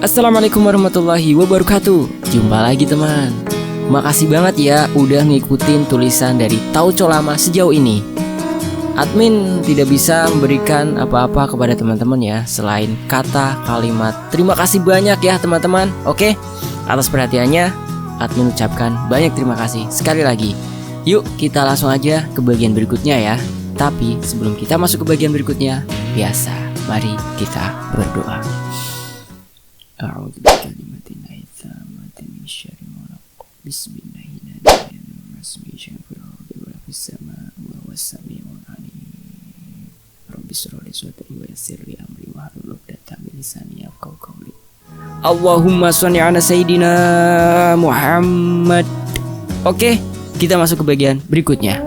Assalamualaikum warahmatullahi wabarakatuh. Jumpa lagi teman. Makasih banget ya udah ngikutin tulisan dari Tauco Lama sejauh ini. Admin tidak bisa memberikan apa-apa kepada teman-teman ya selain kata kalimat terima kasih banyak ya teman-teman. Oke, atas perhatiannya admin ucapkan banyak terima kasih sekali lagi. Yuk kita langsung aja ke bagian berikutnya ya. Tapi sebelum kita masuk ke bagian berikutnya, biasa mari kita berdoa. Allahumma sholli ala sayyidina Muhammad. Oke, kita masuk ke bagian berikutnya.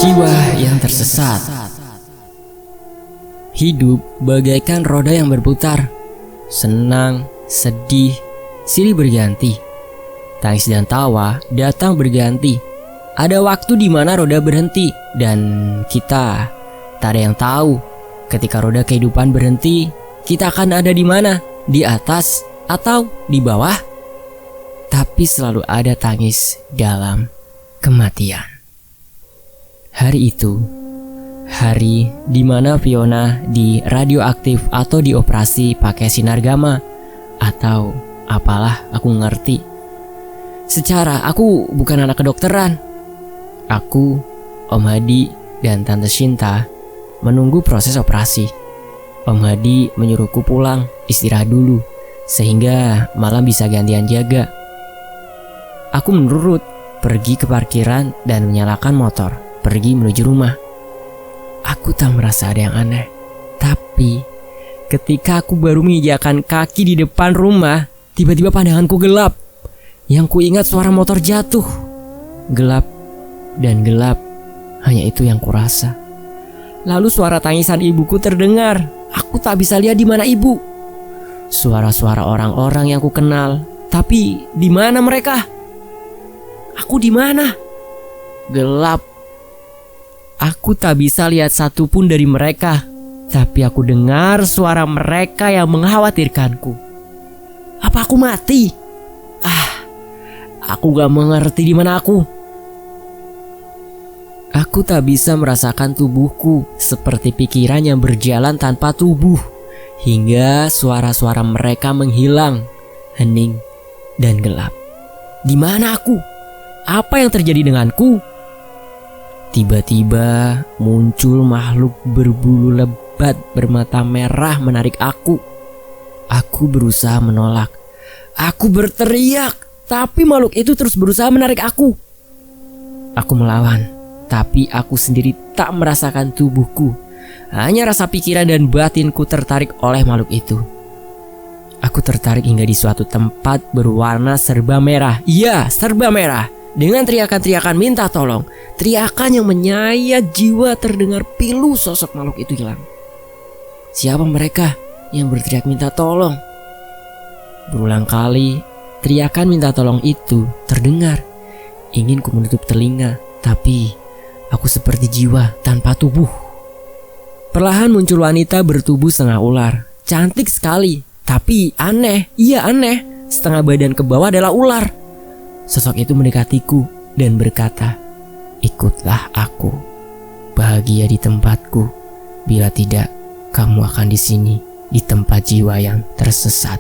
Jiwa yang tersesat. Hidup bagaikan roda yang berputar. Senang, sedih, silih berganti. Tangis dan tawa datang berganti. Ada waktu di mana roda berhenti dan kita tak ada yang tahu ketika roda kehidupan berhenti, kita akan ada di mana? Di atas atau di bawah? Tapi selalu ada tangis dalam kematian. Hari itu, hari di mana Fiona di radioaktif atau dioperasi pakai sinar gamma atau apalah aku ngerti. Secara aku bukan anak kedokteran. Aku, Om Hadi, dan Tante Shinta menunggu proses operasi. Om Hadi menyuruhku pulang, istirahat dulu, sehingga malam bisa gantian jaga. Aku menurut, pergi ke parkiran dan menyalakan motor. Pergi menuju rumah. Aku tak merasa ada yang aneh. Tapi ketika aku baru menginjakkan kaki di depan rumah, tiba-tiba pandanganku gelap. Yang ku ingat suara motor jatuh. Gelap dan gelap, hanya itu yang kurasa. Lalu suara tangisan ibuku terdengar. Aku tak bisa lihat di mana ibu. Suara-suara orang-orang yang ku kenal. Tapi di mana mereka? Aku di mana? Gelap. Aku tak bisa lihat satupun dari mereka, tapi aku dengar suara mereka yang mengkhawatirkanku. Apa aku mati? Aku gak mengerti di mana aku. Aku tak bisa merasakan tubuhku seperti pikiran yang berjalan tanpa tubuh, hingga suara-suara mereka menghilang, hening dan gelap. Di mana aku? Apa yang terjadi denganku? Tiba-tiba muncul makhluk berbulu lebat bermata merah menarik aku. Aku berusaha menolak. Aku berteriak, tapi makhluk itu terus berusaha menarik aku. Aku melawan, tapi aku sendiri tak merasakan tubuhku. Hanya rasa pikiran dan batinku tertarik oleh makhluk itu. Aku tertarik hingga di suatu tempat berwarna serba merah. Iya, serba merah. Dengan teriakan-teriakan minta tolong. Teriakan yang menyayat jiwa terdengar pilu sosok makhluk itu hilang. Siapa mereka yang berteriak minta tolong? Berulang kali teriakan minta tolong itu terdengar. Ingin ku menutup telinga, tapi aku seperti jiwa tanpa tubuh. Perlahan muncul wanita bertubuh setengah ular. Cantik sekali, tapi aneh. Iya aneh. Setengah badan ke bawah adalah ular. Sosok itu mendekatiku dan berkata, "Ikutlah aku. Bahagia di tempatku. Bila tidak, kamu akan di sini, di tempat jiwa yang tersesat."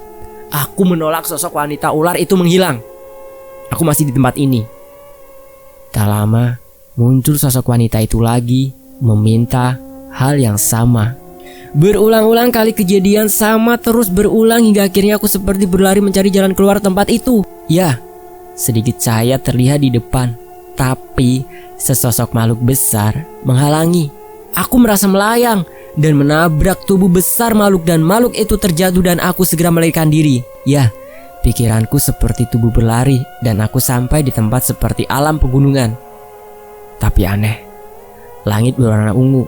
Aku menolak sosok wanita ular itu menghilang. Aku masih di tempat ini. Tak lama, muncul sosok wanita itu lagi, meminta hal yang sama. Berulang-ulang kali kejadian sama terus berulang hingga akhirnya aku seperti berlari mencari jalan keluar tempat itu. Ya, sedikit cahaya terlihat di depan, tapi sesosok makhluk besar menghalangi. Aku merasa melayang dan menabrak tubuh besar makhluk dan makhluk itu terjatuh dan aku segera melarikan diri. Ya, pikiranku seperti tubuh berlari dan aku sampai di tempat seperti alam pegunungan. Tapi aneh, langit berwarna ungu,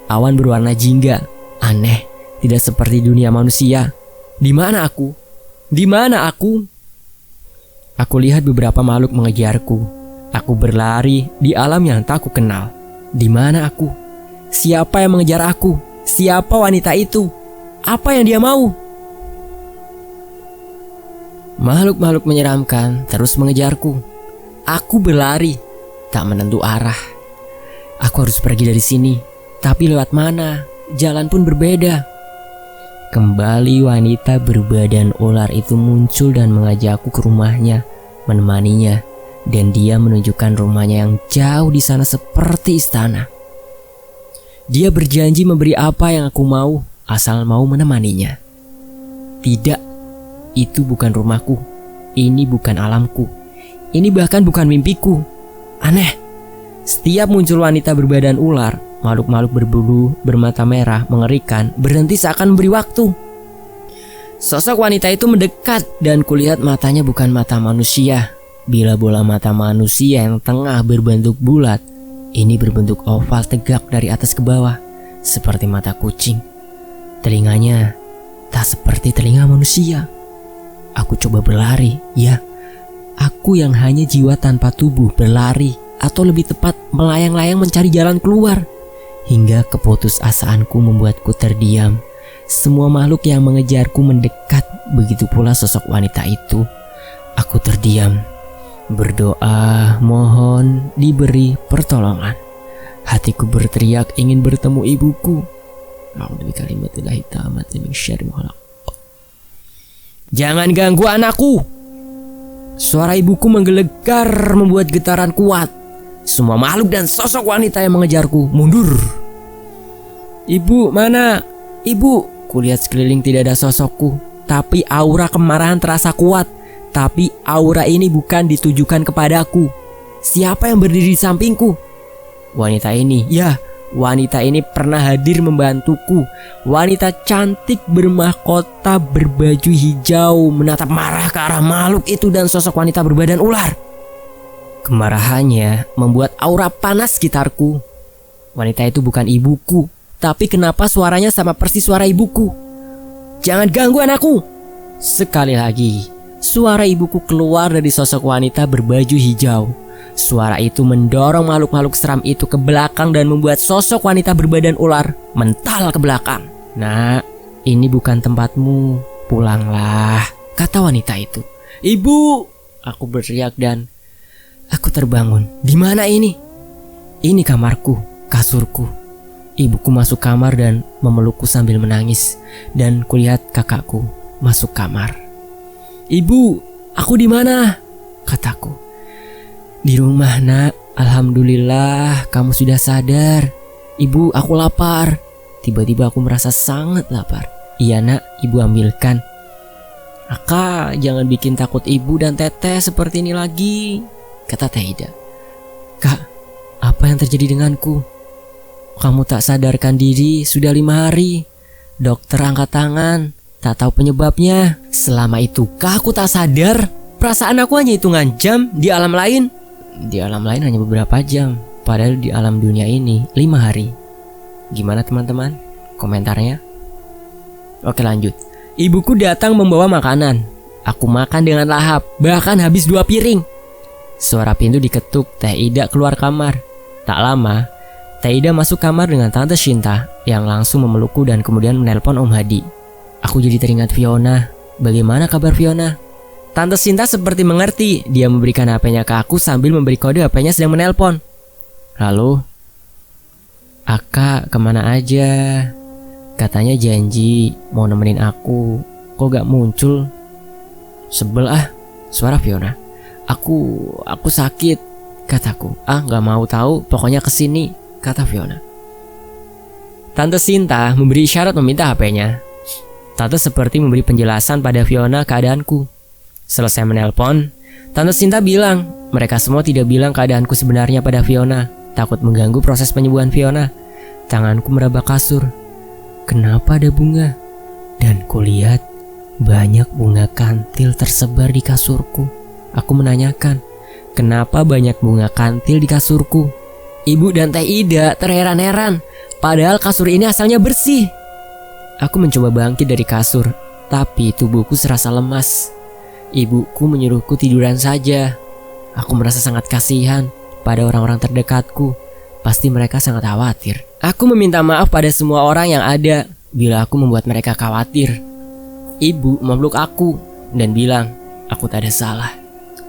awan berwarna jingga. Aneh, tidak seperti dunia manusia. Di mana aku? Di mana aku? Aku lihat beberapa makhluk mengejarku. Aku berlari di alam yang tak ku kenal. Di mana aku? Siapa yang mengejar aku? Siapa wanita itu? Apa yang dia mau? Makhluk-makhluk menyeramkan terus mengejarku. Aku berlari, tak menentu arah. Aku harus pergi dari sini, tapi lewat mana? Jalan pun berbeda. Kembali wanita berbadan ular itu muncul dan mengajakku ke rumahnya, menemaninya, dan dia menunjukkan rumahnya yang jauh di sana seperti istana. Dia berjanji memberi apa yang aku mau, asal mau menemaninya. Tidak, itu bukan rumahku. Ini bukan alamku. Ini bahkan bukan mimpiku. Aneh. Setiap muncul wanita berbadan ular, makhluk-makhluk berbulu, bermata merah, mengerikan, berhenti seakan memberi waktu. Sosok wanita itu mendekat dan kulihat matanya bukan mata manusia. Bila bola mata manusia yang tengah berbentuk bulat, ini berbentuk oval tegak dari atas ke bawah, seperti mata kucing. Telinganya tak seperti telinga manusia. Aku coba berlari, ya. Aku yang hanya jiwa tanpa tubuh berlari, atau lebih tepat melayang-layang mencari jalan keluar. Hingga keputusasaanku membuatku terdiam. Semua makhluk yang mengejarku mendekat, begitu pula sosok wanita itu. Aku terdiam, berdoa, mohon diberi pertolongan. Hatiku berteriak ingin bertemu ibuku. Jangan ganggu anakku. Suara ibuku menggelegar membuat getaran kuat. Semua makhluk dan sosok wanita yang mengejarku mundur. Ibu, mana? Ibu. Kulihat sekeliling tidak ada sosokku, tapi aura kemarahan terasa kuat. Tapi aura ini bukan ditujukan kepadaku. Siapa yang berdiri di sampingku? Wanita ini, ya, wanita ini pernah hadir membantuku. Wanita cantik bermahkota berbaju hijau menatap marah ke arah makhluk itu dan sosok wanita berbadan ular. Kemarahannya membuat aura panas sekitarku. Wanita itu bukan ibuku, tapi kenapa suaranya sama persis suara ibuku? Jangan ganggu anakku. Sekali lagi, suara ibuku keluar dari sosok wanita berbaju hijau. Suara itu mendorong makhluk-makhluk seram itu ke belakang dan membuat sosok wanita berbadan ular mental ke belakang. Nak, ini bukan tempatmu. Pulanglah, kata wanita itu. Ibu, aku berteriak dan aku terbangun. Di mana ini? Ini kamarku, kasurku. Ibuku masuk kamar dan memelukku sambil menangis. Dan kulihat kakakku masuk kamar. Ibu, aku di mana? Kataku. Di rumah, nak. Alhamdulillah kamu sudah sadar. Ibu, aku lapar. Tiba-tiba aku merasa sangat lapar. Iya nak, ibu ambilkan. Aka, jangan bikin takut ibu dan teteh seperti ini lagi, kata Teh Ida. Kak, apa yang terjadi denganku? Kamu tak sadarkan diri sudah 5 hari. Dokter angkat tangan, tak tahu penyebabnya. Selama itu kah aku tak sadar? Perasaan aku hanya hitungan jam di alam lain. Di alam lain hanya beberapa jam, padahal di alam dunia ini 5 hari. Gimana teman-teman? Komentarnya? Oke, lanjut. Ibuku datang membawa makanan. Aku makan dengan lahap, bahkan habis 2 piring. Suara pintu diketuk, Teh Ida keluar kamar. Tak lama, Teh Ida masuk kamar dengan Tante Shinta yang langsung memelukku dan kemudian menelpon Om Hadi. Aku jadi teringat Fiona. Bagaimana kabar Fiona? Tante Shinta seperti mengerti. Dia memberikan HP-nya ke aku sambil memberi kode HP-nya sedang menelpon. Halo? Aka kemana aja? Katanya janji mau nemenin aku. Kok gak muncul? Sebel ah, suara Fiona. Aku sakit, kataku. Ah, gak mau tahu, pokoknya kesini, kata Fiona. Tante Shinta memberi isyarat meminta HP-nya. Tante seperti memberi penjelasan pada Fiona keadaanku. Selesai menelpon, Tante Shinta bilang mereka semua tidak bilang keadaanku sebenarnya pada Fiona, takut mengganggu proses penyembuhan Fiona. Tanganku meraba kasur. Kenapa ada bunga? Dan kulihat banyak bunga kantil tersebar di kasurku. Aku menanyakan, kenapa banyak bunga kantil di kasurku? Ibu dan Teh Ida terheran-heran, padahal kasur ini asalnya bersih. Aku mencoba bangkit dari kasur, tapi tubuhku serasa lemas. Ibuku menyuruhku tiduran saja. Aku merasa sangat kasihan pada orang-orang terdekatku, Pasti mereka sangat khawatir. Aku meminta maaf pada semua orang yang ada bila aku membuat mereka khawatir. Ibu memeluk aku dan bilang aku tak ada salah.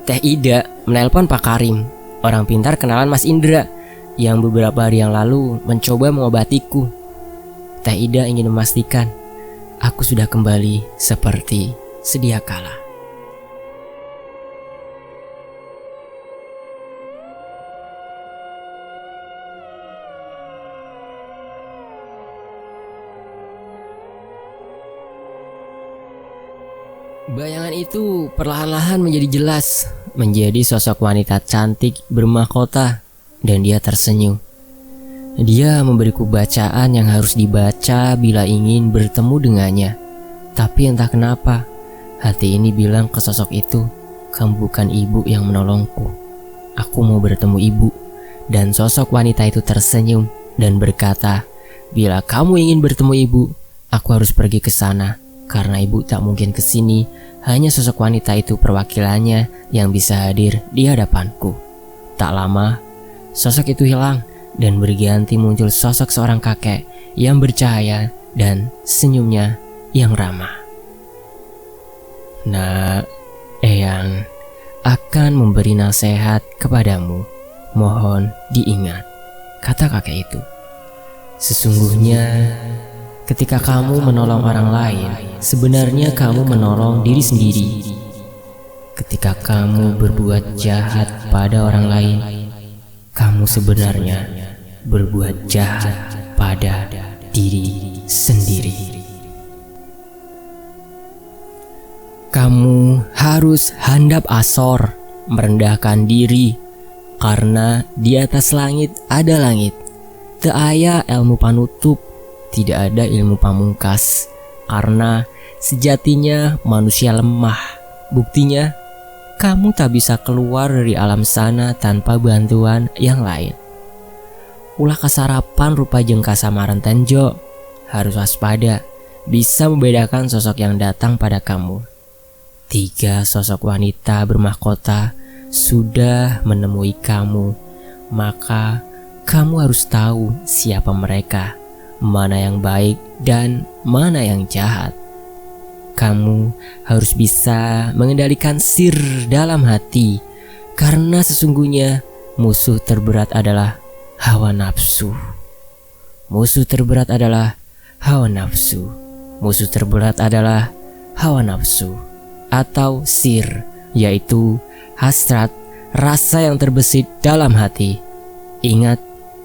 Teh Ida menelpon Pak Karim, orang pintar kenalan Mas Indra, yang beberapa hari yang lalu mencoba mengobatiku. Teh Ida ingin memastikan aku sudah kembali seperti sedia kala. Bayangan itu perlahan-lahan menjadi jelas, menjadi sosok wanita cantik bermahkota, dan dia tersenyum. Dia memberiku bacaan yang harus dibaca bila ingin bertemu dengannya. Tapi entah kenapa, hati ini bilang ke sosok itu, kamu bukan ibu yang menolongku. Aku mau bertemu ibu. Dan sosok wanita itu tersenyum dan berkata, bila kamu ingin bertemu ibu, aku harus pergi ke sana. Karena ibu tak mungkin ke sini, hanya sosok wanita itu perwakilannya yang bisa hadir di hadapanku. Tak lama, sosok itu hilang dan berganti muncul sosok seorang kakek yang bercahaya dan senyumnya yang ramah. Nak, Eyang akan memberi nasihat kepadamu. Mohon diingat, kata kakek itu. Sesungguhnya ketika kamu menolong orang lain, sebenarnya kamu menolong diri sendiri. Ketika kamu berbuat jahat pada orang lain, kamu sebenarnya berbuat jahat pada diri sendiri. Kamu harus handap asor, merendahkan diri, karena di atas langit ada langit. Teu aya ilmu panutup, tidak ada ilmu pamungkas, karena sejatinya manusia lemah. Buktinya, kamu tak bisa keluar dari alam sana tanpa bantuan yang lain. Ulah kasarapan rupa jengka samaran tenjo, harus waspada, bisa membedakan sosok yang datang pada kamu. 3 sosok wanita bermahkota sudah menemui kamu, maka kamu harus tahu siapa mereka, mana yang baik dan mana yang jahat. Kamu harus bisa mengendalikan sir dalam hati, karena sesungguhnya musuh terberat adalah hawa nafsu. Musuh terberat adalah hawa nafsu. Musuh terberat adalah hawa nafsu atau sir, yaitu hasrat, rasa yang terbesit dalam hati. Ingat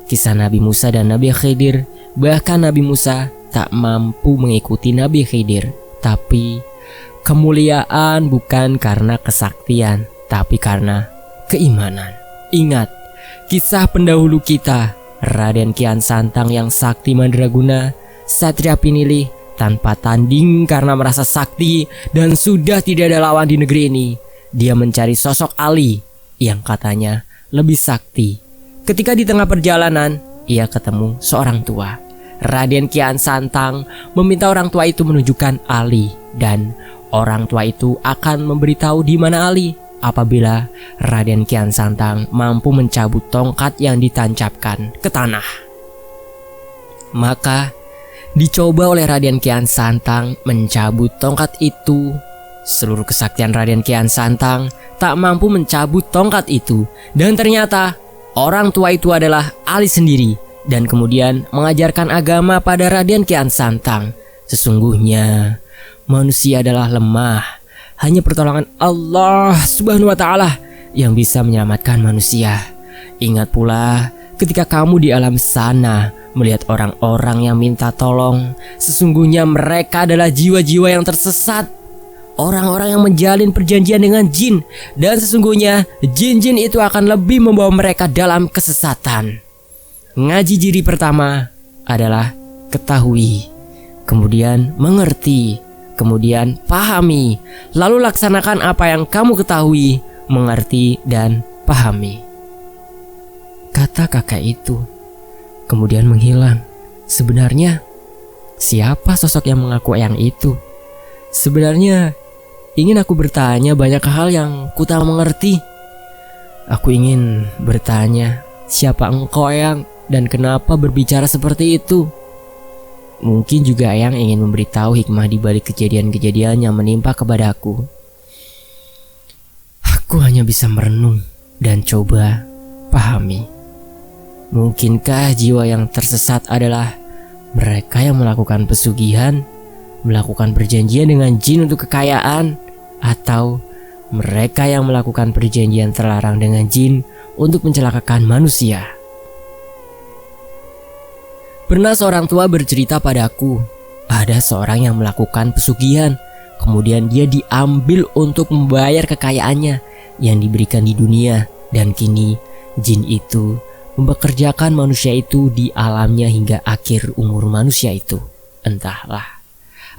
kisah Nabi Musa dan Nabi Khidir. Bahkan Nabi Musa tak mampu mengikuti Nabi Khidir. Tapi kemuliaan bukan karena kesaktian, tapi karena keimanan. Ingat kisah pendahulu kita, Raden Kian Santang yang sakti mandraguna, Satria Pinilih tanpa tanding karena merasa sakti dan sudah tidak ada lawan di negeri ini. Dia mencari sosok Ali yang katanya lebih sakti. Ketika di tengah perjalanan, ia ketemu seorang tua. Raden Kian Santang meminta orang tua itu menunjukkan Ali, dan orang tua itu akan memberitahu di mana Ali apabila Raden Kian Santang mampu mencabut tongkat yang ditancapkan ke tanah. Maka dicoba oleh Raden Kian Santang mencabut tongkat itu. Seluruh kesaktian Raden Kian Santang tak mampu mencabut tongkat itu, dan ternyata orang tua itu adalah Ali sendiri, dan kemudian mengajarkan agama pada Raden Kian Santang. Sesungguhnya manusia adalah lemah, hanya pertolongan Allah Subhanahu wa Ta'ala yang bisa menyelamatkan manusia. Ingat pula ketika kamu di alam sana melihat orang-orang yang minta tolong, sesungguhnya mereka adalah jiwa-jiwa yang tersesat, orang-orang yang menjalin perjanjian dengan jin, dan sesungguhnya jin-jin itu akan lebih membawa mereka dalam kesesatan. Ngaji jiri pertama adalah ketahui, kemudian mengerti, kemudian pahami, lalu laksanakan apa yang kamu ketahui, mengerti, dan pahami. Kata kakek itu kemudian menghilang. Sebenarnya siapa sosok yang mengaku yang itu? Sebenarnya ingin aku bertanya banyak hal yang ku tak mengerti. Aku ingin bertanya, siapa engkau yang dan kenapa berbicara seperti itu. Mungkin juga Eyang ingin memberitahu hikmah di balik kejadian-kejadian yang menimpa kepadaku. Aku hanya bisa merenung dan coba pahami. Mungkinkah jiwa yang tersesat adalah mereka yang melakukan pesugihan, melakukan perjanjian dengan jin untuk kekayaan, atau mereka yang melakukan perjanjian terlarang dengan jin untuk mencelakakan manusia? Pernah seorang tua bercerita padaku, ada seorang yang melakukan pesugihan, kemudian dia diambil untuk membayar kekayaannya yang diberikan di dunia, dan kini jin itu mempekerjakan manusia itu di alamnya hingga akhir umur manusia itu. Entahlah.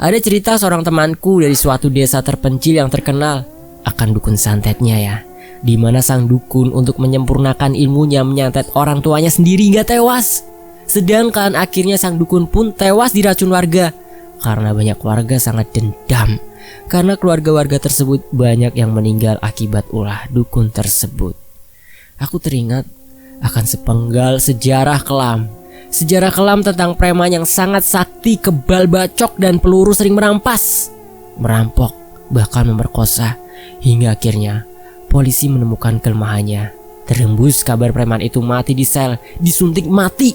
Ada cerita seorang temanku dari suatu desa terpencil yang terkenal akan dukun santetnya ya, di mana sang dukun untuk menyempurnakan ilmunya menyantet orang tuanya sendiri hingga tewas. Sedangkan akhirnya sang dukun pun tewas diracun warga karena banyak warga sangat dendam karena keluarga-warga tersebut banyak yang meninggal akibat ulah dukun tersebut. Aku teringat akan sepenggal sejarah kelam. Sejarah kelam tentang preman yang sangat sakti, kebal bacok dan peluru sering merampas, merampok, bahkan memerkosa. Hingga akhirnya polisi menemukan kelemahannya. Terembus kabar preman itu mati di sel, disuntik mati.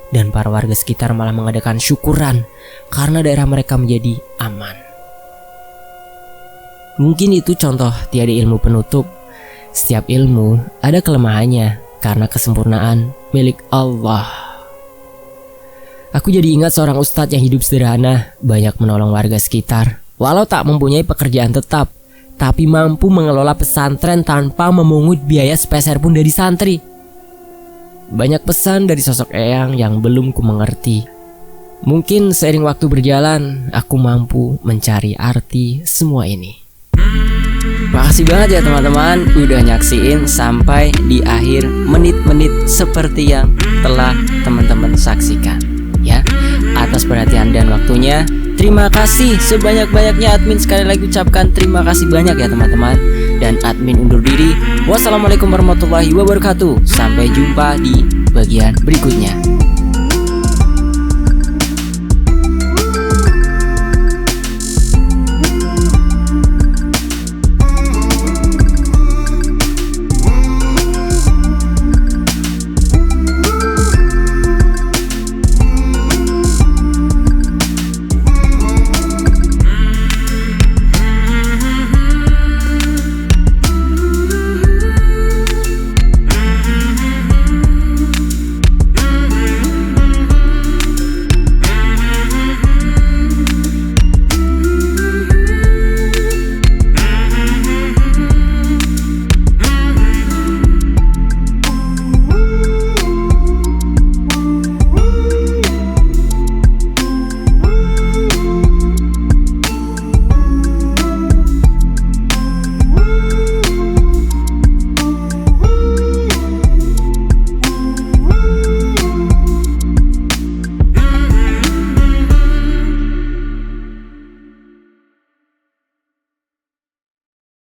Dan para warga sekitar malah mengadakan syukuran karena daerah mereka menjadi aman. Mungkin itu contoh tiada ilmu penutup. Setiap ilmu ada kelemahannya karena kesempurnaan milik Allah. Aku jadi ingat seorang ustadz yang hidup sederhana, banyak menolong warga sekitar. Walau tak mempunyai pekerjaan tetap, tapi mampu mengelola pesantren tanpa memungut biaya sepeser pun dari santri. Banyak pesan dari sosok Eyang yang belum ku mengerti. Mungkin seiring waktu berjalan, aku mampu mencari arti semua ini. Makasih banget ya teman-teman udah nyaksiin sampai di akhir menit-menit seperti yang telah teman-teman saksikan. Ya, atas perhatian dan waktunya, terima kasih sebanyak-banyaknya. Admin sekali lagi ucapkan terima kasih banyak ya teman-teman. Dan admin undur diri. Wassalamualaikum warahmatullahi wabarakatuh. Sampai jumpa di bagian berikutnya.